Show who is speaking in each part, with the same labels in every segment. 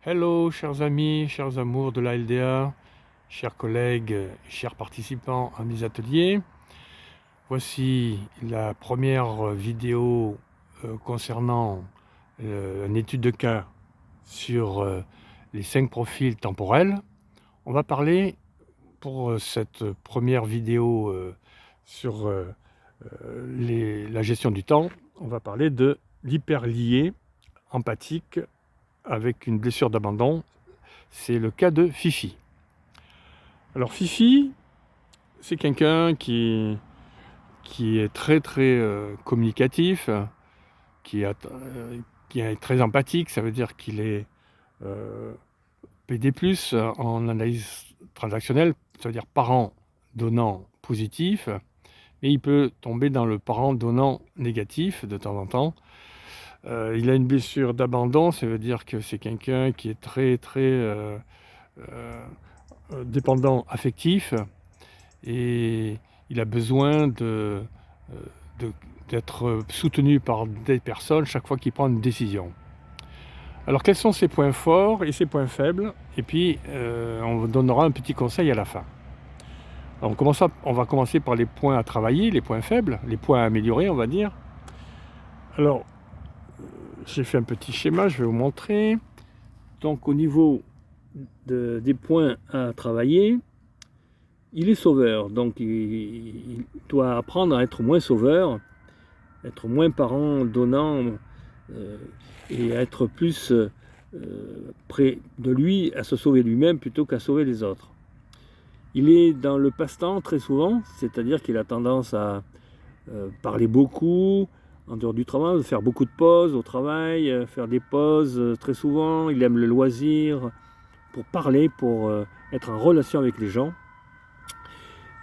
Speaker 1: Hello, chers amis, chers amours de la LDA, chers collègues, chers participants à mes ateliers. Voici la première vidéo concernant une étude de cas sur les 5 profils temporels. On va parler pour cette première vidéo sur la gestion du temps, on va parler de l'hyperlié empathique avec une blessure d'abandon. C'est le cas de Fifi. Alors Fifi, c'est quelqu'un qui est très communicatif, qui est très empathique. Ça veut dire qu'il est PD+, en analyse transactionnelle, ça veut dire parent donnant positif, mais il peut tomber dans le parent donnant négatif de temps en temps. Il a une blessure d'abandon, ça veut dire que c'est quelqu'un qui est très dépendant affectif, et il a besoin d'être soutenu par des personnes chaque fois qu'il prend une décision. Alors quels sont ses points forts et ses points faibles, et puis on vous donnera un petit conseil à la fin. Alors on va commencer par les points à travailler, les points faibles, les points à améliorer, on va dire. Alors j'ai fait un petit schéma, je vais vous montrer. Donc au niveau des points à travailler, il est sauveur, donc il doit apprendre à être moins sauveur, être moins parent donnant, et à être plus près de lui, à se sauver lui-même plutôt qu'à sauver les autres. Il est dans le passe-temps très souvent, c'est-à-dire qu'il a tendance à parler beaucoup en dehors du travail, faire beaucoup de pauses au travail, faire des pauses très souvent. Il aime le loisir pour parler, pour être en relation avec les gens.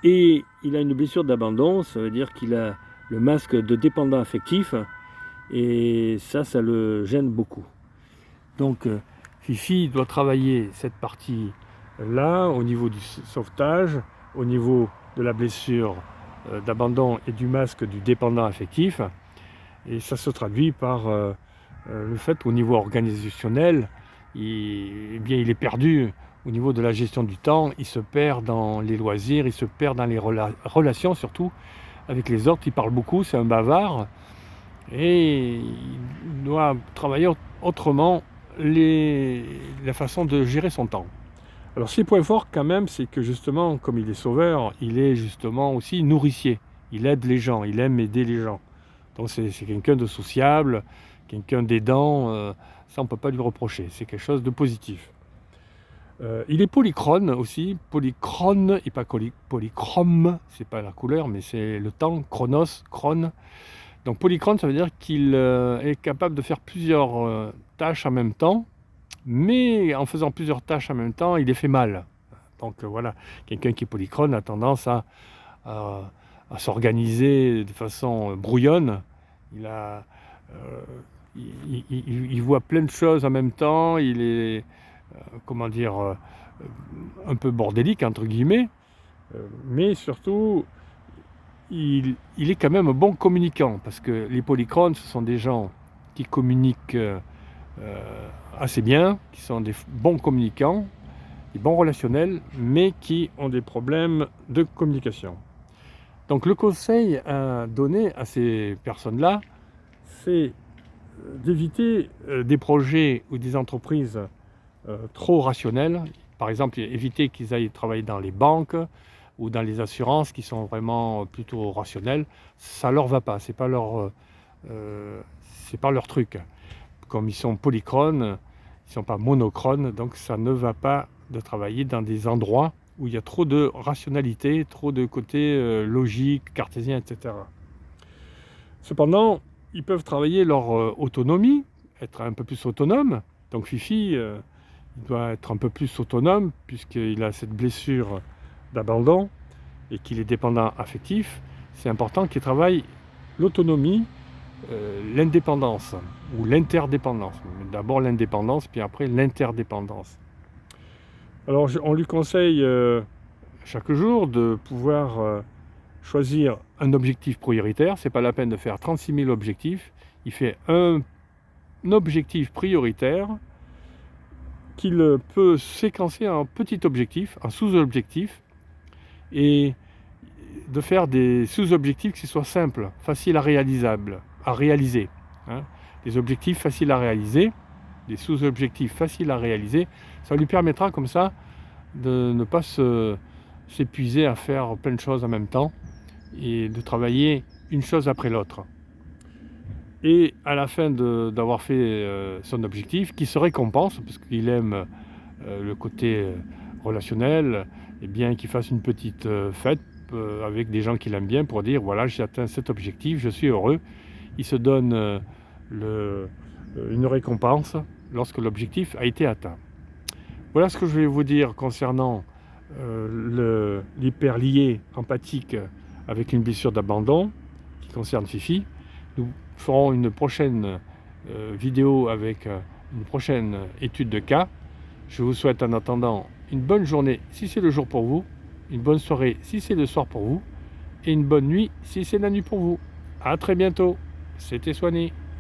Speaker 1: Et il a une blessure d'abandon, ça veut dire qu'il a le masque de dépendant affectif, et ça le gêne beaucoup. Donc Fifi doit travailler cette partie-là au niveau du sauvetage, au niveau de la blessure d'abandon et du masque du dépendant affectif, et ça se traduit par le fait qu'au niveau organisationnel, il est perdu au niveau de la gestion du temps, il se perd dans les loisirs, il se perd dans les relations surtout avec les autres. Il parle beaucoup, c'est un bavard, et il doit travailler autrement la façon de gérer son temps. Alors ses points forts quand même, c'est que justement, comme il est sauveur, il est justement aussi nourricier. Il aide les gens, il aime aider les gens. Donc c'est quelqu'un de sociable, quelqu'un d'aidant, ça on ne peut pas lui reprocher, c'est quelque chose de positif. Il est polychrone aussi, polychrone et pas polychrome, c'est pas la couleur, mais c'est le temps, chronos, chrone. Donc polychrone, ça veut dire qu'il est capable de faire plusieurs tâches en même temps, mais en faisant plusieurs tâches en même temps, il les fait mal. Donc voilà, quelqu'un qui est polychrone a tendance à s'organiser de façon brouillonne. Il voit plein de choses en même temps, il est, un peu bordélique, entre guillemets, mais surtout, il est quand même un bon communicant, parce que les polychrones, ce sont des gens qui communiquent assez bien, qui sont des bons communicants, des bons relationnels, mais qui ont des problèmes de communication. Donc le conseil à donner à ces personnes-là, c'est d'éviter des projets ou des entreprises trop rationnelles. Par exemple, éviter qu'ils aillent travailler dans les banques ou dans les assurances qui sont vraiment plutôt rationnelles. Ça leur va pas, c'est pas leur truc. Comme ils sont polychrones, ils sont pas monochrones, donc ça ne va pas de travailler dans des endroits où il y a trop de rationalité, trop de côté logique, cartésien, etc. Cependant, ils peuvent travailler leur autonomie, être un peu plus autonome. Donc Fifi, il doit être un peu plus autonome puisqu'il a cette blessure d'abandon et qu'il est dépendant affectif. C'est important qu'il travaille l'autonomie, l'indépendance ou l'interdépendance. D'abord l'indépendance, puis après l'interdépendance. Alors on lui conseille chaque jour de pouvoir choisir un objectif prioritaire. C'est pas la peine de faire 36 000 objectifs. Il fait un objectif prioritaire qu'il peut séquencer en petit objectif, en sous-objectif, et de faire des sous-objectifs qui soient simples, faciles à réaliser. Hein. Des objectifs faciles à réaliser, des sous-objectifs faciles à réaliser, ça lui permettra comme ça de ne pas s'épuiser à faire plein de choses en même temps et de travailler une chose après l'autre. Et à la fin d'avoir fait son objectif, qui se récompense, parce qu'il aime le côté relationnel, et bien qu'il fasse une petite fête avec des gens qu'il aime bien pour dire voilà, j'ai atteint cet objectif, je suis heureux. Il se donne une récompense lorsque l'objectif a été atteint. Voilà ce que je vais vous dire concernant l'hyperlié empathique avec une blessure d'abandon qui concerne Fifi. Nous ferons une prochaine vidéo avec une prochaine étude de cas. Je vous souhaite en attendant une bonne journée si c'est le jour pour vous, une bonne soirée si c'est le soir pour vous, et une bonne nuit si c'est la nuit pour vous. À très bientôt. C'était Soigné.